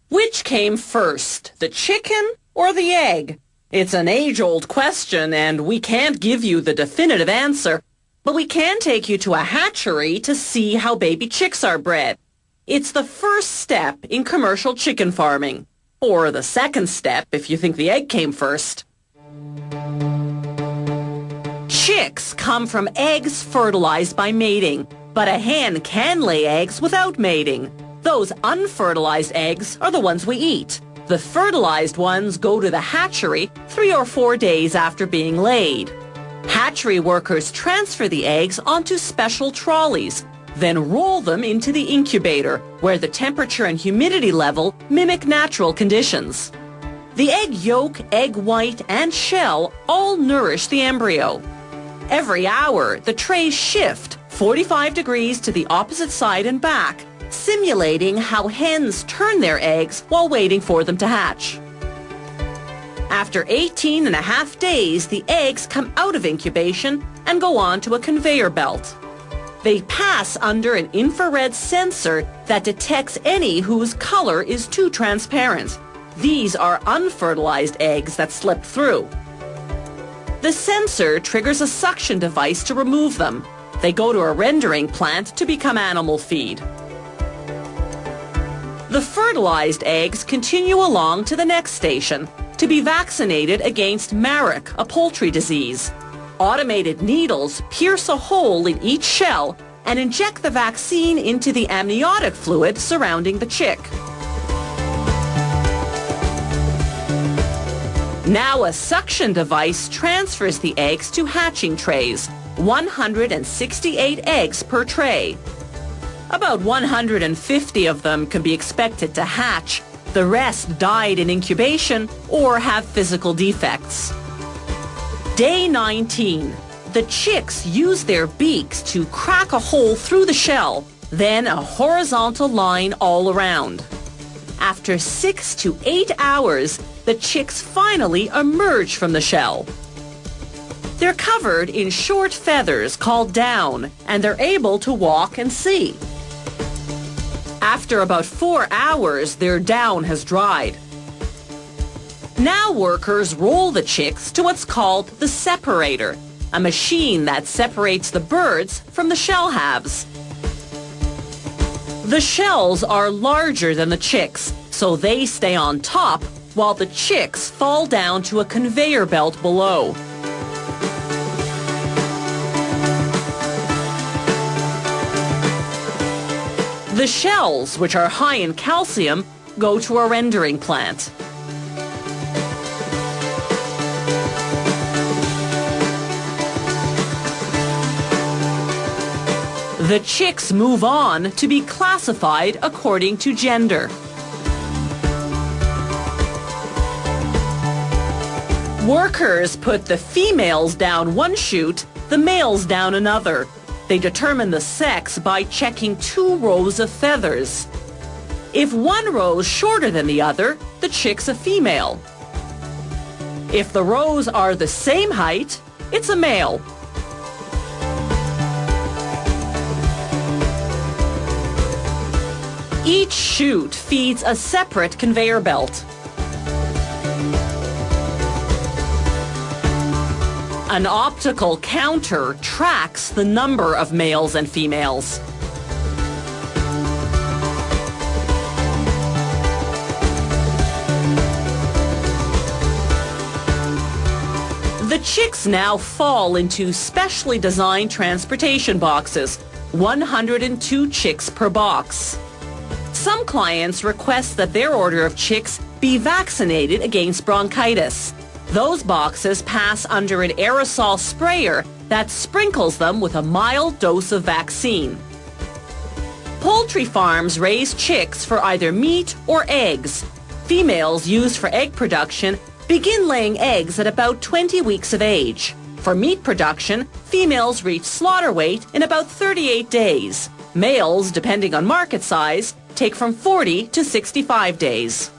Which came first, the chicken or the egg? It's an age-old question, and we can't give you the definitive answer, but we can take you to a hatchery to see how baby chicks are bred. It's the first step in commercial chicken farming, or the second step if you think the egg came first. Chicks come from eggs fertilized by mating, but a hen can lay eggs without mating. Those unfertilized eggs are the ones we eat. The fertilized ones go to the hatchery 3 or 4 days after being laid. Hatchery workers transfer the eggs onto special trolleys, then roll them into the incubator, where the temperature and humidity level mimic natural conditions. The egg yolk, egg white, and shell all nourish the embryo. Every hour, the trays shift 45 degrees to the opposite side and back, simulating how hens turn their eggs while waiting for them to hatch. After 18.5 days, the eggs come out of incubation and go on to a conveyor belt. They pass under an infrared sensor that detects any whose color is too transparent. These are unfertilized eggs that slip through. The sensor triggers a suction device to remove them. They go to a rendering plant to become animal feed. The fertilized eggs continue along to the next station to be vaccinated against Marek, a poultry disease. Automated needles pierce a hole in each shell and inject the vaccine into the amniotic fluid surrounding the chick. Now a suction device transfers the eggs to hatching trays, 168 eggs per tray. About 150 of them can be expected to hatch. The rest died in incubation or have physical defects. Day 19. The chicks use their beaks to crack a hole through the shell, then a horizontal line all around. After 6 to 8 hours, the chicks finally emerge from the shell. They're covered in short feathers called down, and they're able to walk and see. After about 4 hours, their down has dried. Now workers roll the chicks to what's called the separator, a machine that separates the birds from the shell halves. The shells are larger than the chicks, so they stay on top while the chicks fall down to a conveyor belt below. The shells, which are high in calcium, go to a rendering plant. The chicks move on to be classified according to gender. Workers put the females down one chute, the males down another. They determine the sex by checking 2 rows of feathers. If one row is shorter than the other, the chick's a female. If the rows are the same height, it's a male. Each chute feeds a separate conveyor belt. An optical counter tracks the number of males and females. The chicks now fall into specially designed transportation boxes, 102 chicks per box. Some clients request that their order of chicks be vaccinated against bronchitis. Those boxes pass under an aerosol sprayer that sprinkles them with a mild dose of vaccine. Poultry farms raise chicks for either meat or eggs. Females used for egg production begin laying eggs at about 20 weeks of age. For meat production, females reach slaughter weight in about 38 days. Males, depending on market size, take from 40 to 65 days.